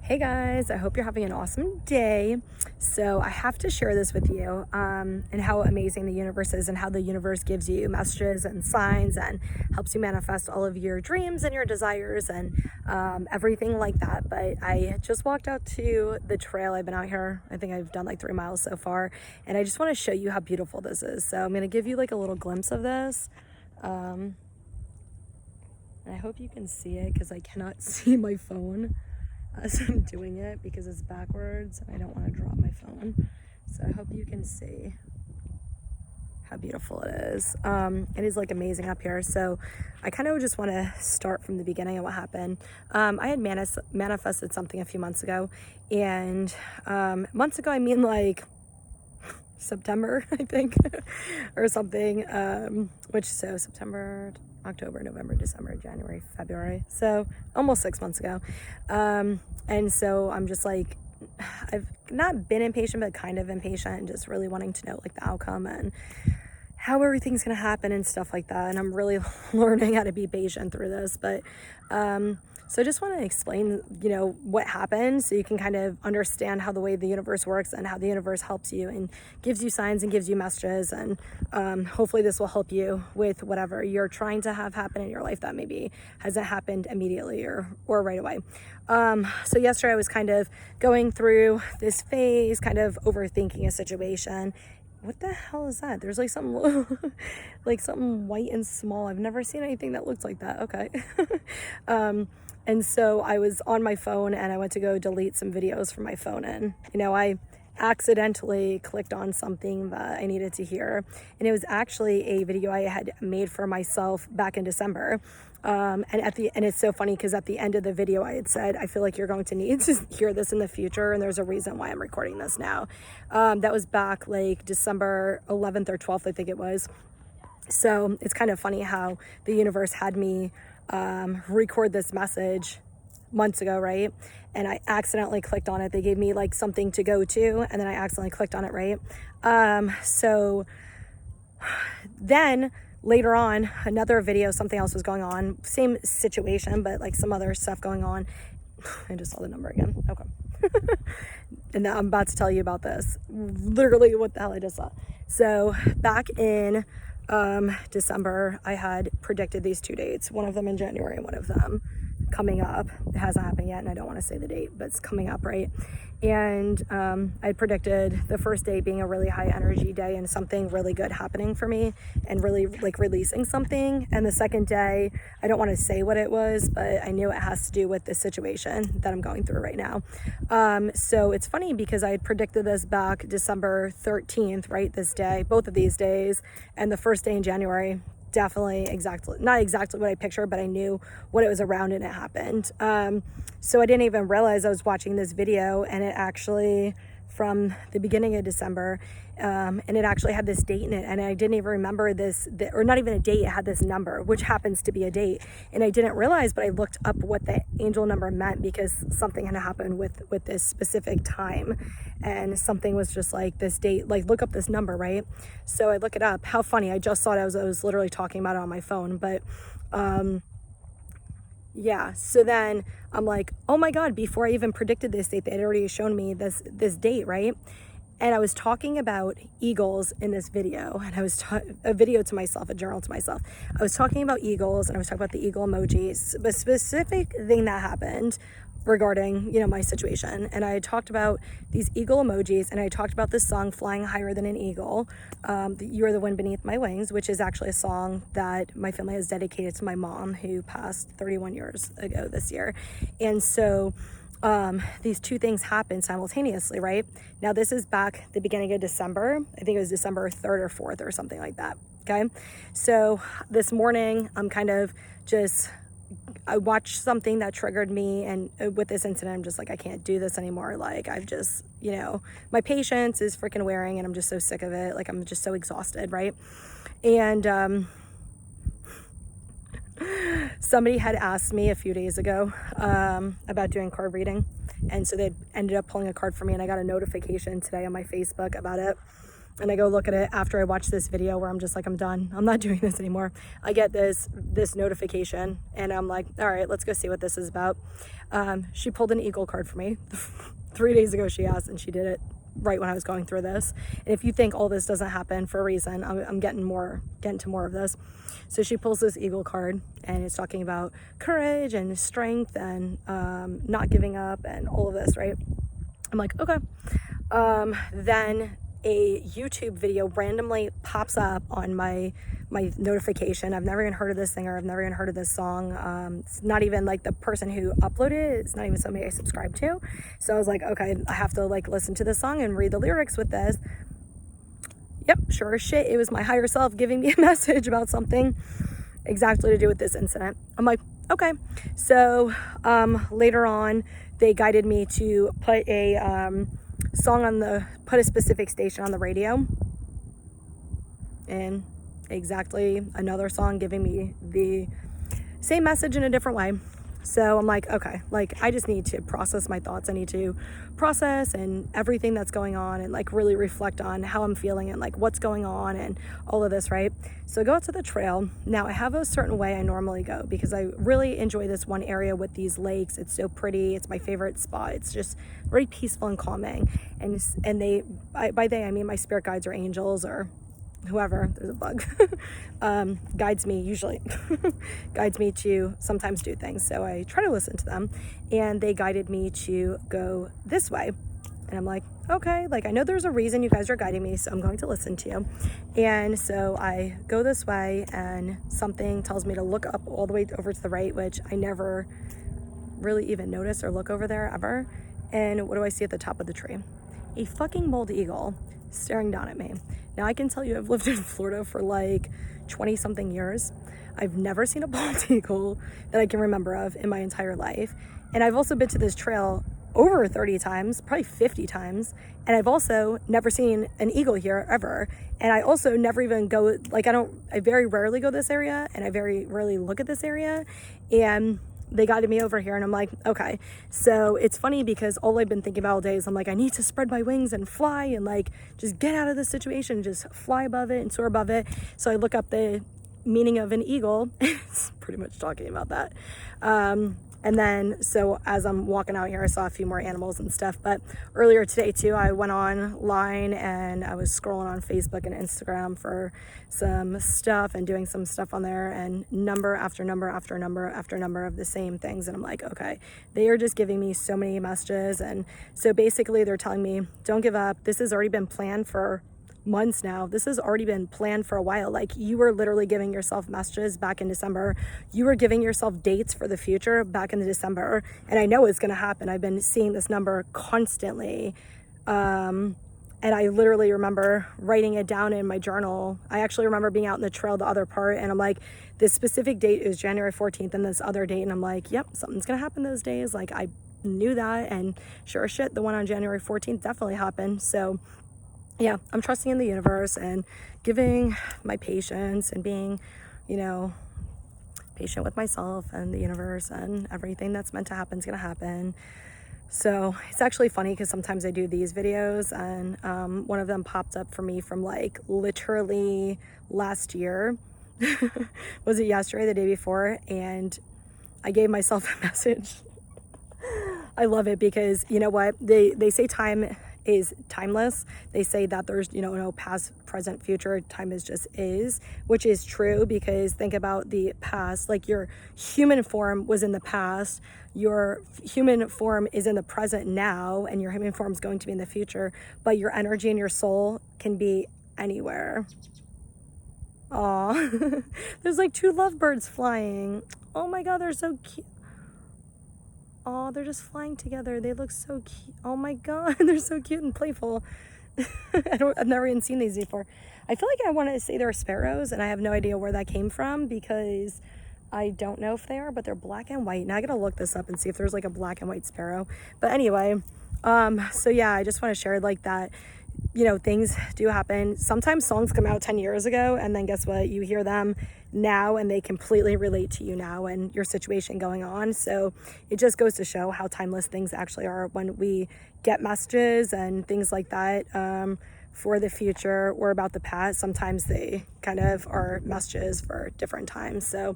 Hey guys, I hope you're having an awesome day. So I have to share this with you and how amazing the universe is and how the universe gives you messages and signs and helps you manifest all of your dreams and your desires and everything like that. But I just walked out to the trail. I've been out here. I think I've done like 3 miles so far. And I just want to show you how beautiful this is. So I'm going to give you like a little glimpse of this. And I hope you can see it because I cannot see my phone as I'm doing it because it's backwards and I don't want to drop my phone. So I hope you can see how beautiful it is. It is like amazing up here. So I kind of just want to start from the beginning of what happened. I had manifested something a few months ago, and months ago I mean like September, I think, or something, so September, October, November, December, January, February, so almost 6 months ago. And so I'm just like, I've not been impatient, but kind of impatient, and just really wanting to know like the outcome and how everything's gonna happen and stuff like that. And I'm really learning how to be patient through this. But so I just want to explain, what happened so you can kind of understand how the way the universe works and how the universe helps you and gives you signs and gives you messages. And hopefully this will help you with whatever you're trying to have happen in your life that maybe hasn't happened immediately or right away. So yesterday I was kind of going through this phase, kind of overthinking a situation. What the hell is that? There's like something like something white and small. I've never seen anything that looks like that. Okay. And so I was on my phone and I went to go delete some videos from my phone, and I accidentally clicked on something that I needed to hear, and it was actually a video I had made for myself back in December. And it's so funny because at the end of the video I had said, I feel like you're going to need to hear this in the future, and there's a reason why I'm recording this now. That was back like December 11th or 12th, I think it was. So it's kind of funny how the universe had me record this message months ago, right? And I accidentally clicked on it. They gave me like something to go to, and then I accidentally clicked on it, right? So then later on, another video, something else was going on, same situation, but like some other stuff going on. I just saw the number again. Okay. And now I'm about to tell you about this. Literally what the hell I just saw. So back in December, I had predicted these 2 dates, one of them in January and one of them coming up. It hasn't happened yet, and I don't want to say the date, but it's coming up, right? And I predicted the first day being a really high energy day and something really good happening for me and really like releasing something. And the second day, I don't want to say what it was, but I knew it has to do with the situation that I'm going through right now. So it's funny because I had predicted this back December 13th, right? This day, both of these days, and the first day in January, definitely not exactly what I pictured, but I knew what it was around and it happened. So I didn't even realize I was watching this video, and it actually from the beginning of December, and it actually had this date in it, and I didn't even remember or not even a date. It had this number, which happens to be a date, and I didn't realize, but I looked up what the angel number meant because something had happened with this specific time, and something was just like this date, like look up this number, right? So I look it up. How funny! I just thought I was literally talking about it on my phone, but yeah. So then I'm like, oh my God, before I even predicted this date, they had already shown me this date, right? And I was talking about eagles in this video, and I was a video to myself, a journal to myself. I was talking about eagles, and I was talking about the eagle emojis, a specific thing that happened regarding, my situation. And I talked about these eagle emojis, and I talked about this song, Flying Higher Than an Eagle, You Are the Wind Beneath My Wings, which is actually a song that my family has dedicated to my mom, who passed 31 years ago this year. And so these two things happened simultaneously, right? Now this is back the beginning of December. I think it was December 3rd or 4th or something like that. Okay. So this morning I'm kind of I watched something that triggered me, and with this incident, I'm just like, I can't do this anymore. Like I've just, my patience is freaking wearing, and I'm just so sick of it. Like I'm just so exhausted. Right. And, somebody had asked me a few days ago about doing card reading, and so they ended up pulling a card for me, and I got a notification today on my Facebook about it. and I go look at it after I watch this video where I'm just like, I'm done. I'm not doing this anymore. I get this notification and I'm like, all right, let's go see what this is about. She pulled an Eagle card for me. 3 days ago she asked, and she did it right when I was going through this. And if you think all this doesn't happen for a reason, I'm getting to more of this. So she pulls this Eagle card, and it's talking about courage and strength and not giving up and all of this, right? I'm like, okay. Then a YouTube video randomly pops up on my notification. I've never even heard of this singer. I've never even heard of this song. It's not even like the person who uploaded it. It's not even somebody I subscribe to. So I was like, okay, I have to like listen to this song and read the lyrics with this. Yep, sure as shit, it was my higher self giving me a message about something exactly to do with this incident. I'm like, okay. So later on, they guided me to put a put a specific station on the radio, and exactly another song giving me the same message in a different way. So I'm like, okay, like I just need to process my thoughts. I need to process and everything that's going on and like really reflect on how I'm feeling and like what's going on and all of this, right? So I go out to the trail. Now I have a certain way I normally go because I really enjoy this one area with these lakes. It's so pretty. It's my favorite spot. It's just very peaceful and calming. And by they, I mean my spirit guides or angels or whoever, there's a bug, guides me usually, guides me to sometimes do things. So I try to listen to them, and they guided me to go this way. And I'm like, okay, like I know there's a reason you guys are guiding me, so I'm going to listen to you. And so I go this way, and something tells me to look up all the way over to the right, which I never really even notice or look over there ever. And what do I see at the top of the tree? A fucking bald eagle staring down at me. Now I can tell you I've lived in Florida for like 20 something years. I've never seen a bald eagle that I can remember of in my entire life. And I've also been to this trail over 30 times, probably 50 times. And I've also never seen an eagle here ever. And I also never even go, like I very rarely go this area, and I very rarely look at this area. And they guided me over here, and I'm like, okay. So it's funny because all I've been thinking about all day is I'm like, I need to spread my wings and fly and like just get out of this situation, just fly above it and soar above it. So I look up the meaning of an eagle. It's pretty much talking about that. And then, so as I'm walking out here, I saw a few more animals and stuff. But earlier today too, I went online and I was scrolling on Facebook and Instagram for some stuff and doing some stuff on there, and number after number after number after number of the same things. And I'm like, okay, they are just giving me so many messages. And so basically they're telling me, don't give up. This has already been planned for months now. This has already been planned for a while. Like, you were literally giving yourself messages back in December. You were giving yourself dates for the future back in December. And I know it's going to happen. I've been seeing this number constantly. And I literally remember writing it down in my journal. I actually remember being out in the trail, the other part, and I'm like, this specific date is January 14th and this other date. And I'm like, yep, something's going to happen those days. Like, I knew that. And sure as shit, the one on January 14th definitely happened. So yeah, I'm trusting in the universe and giving my patience and being, patient with myself and the universe, and everything that's meant to happen is going to happen. So it's actually funny because sometimes I do these videos, and one of them popped up for me from like literally last year. Was it yesterday, the day before? And I gave myself a message. I love it because you know what? They say time is timeless. They say that there's, no past, present, future. Time is just is, which is true, because think about the past. Like, your human form was in the past, your human form is in the present now, and your human form is going to be in the future, but your energy and your soul can be anywhere. Aw, there's like 2 lovebirds flying. Oh my God, they're so cute. Oh, they're just flying together. They look so cute. Oh my God, they're so cute and playful. I've never even seen these before. I feel like I want to say they're sparrows, and I have no idea where that came from because I don't know if they are, but they're black and white. Now I gotta look this up and see if there's like a black and white sparrow. But anyway, so yeah, I just want to share like that. Things do happen. Sometimes songs come out 10 years ago, and then guess what? You hear them now and they completely relate to you now and your situation going on. So it just goes to show how timeless things actually are when we get messages and things like that for the future or about the past. Sometimes they kind of are messages for different times. So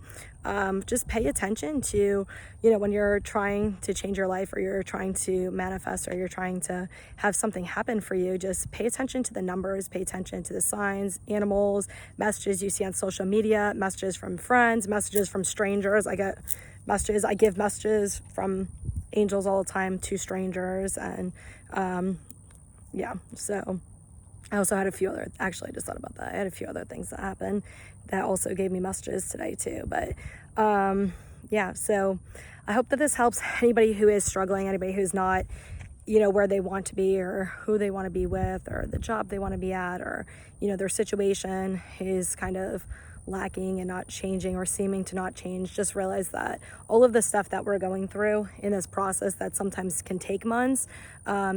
just pay attention to, when you're trying to change your life, or you're trying to manifest, or you're trying to have something happen for you. Just pay attention to the numbers, pay attention to the signs, animals, messages you see on social media, messages from friends, messages from strangers. I give messages from angels all the time to strangers. And so I also had a few other, actually I just thought about that. I had a few other things that happened that also gave me messages today too. But so I hope that this helps anybody who is struggling, anybody who's not, where they want to be, or who they want to be with, or the job they want to be at, or, their situation is kind of lacking and not changing, or seeming to not change. Just realize that all of the stuff that we're going through in this process that sometimes can take months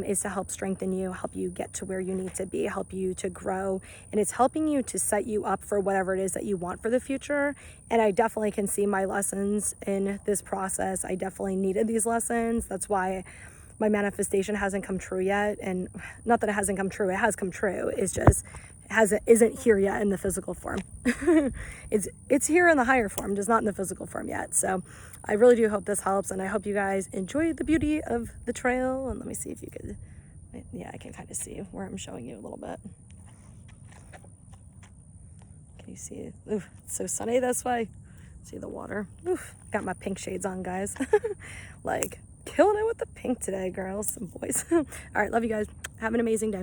is to help strengthen you, help you get to where you need to be, help you to grow, and it's helping you to set you up for whatever it is that you want for the future. And I definitely can see my lessons in this process. I definitely needed these lessons. That's why my manifestation hasn't come true yet. And not that it hasn't come true, it has come true. It's just isn't here yet in the physical form. It's here in the higher form, just not in the physical form yet. So I really do hope this helps, and I hope you guys enjoy the beauty of the trail. And let me see if you could, I can kind of see where I'm showing you a little bit. Can you see it? Ooh, it's so sunny this way. See the water. Oof, got my pink shades on, guys. Like, killing it with the pink today, girls and boys. All right, love you guys. Have an amazing day.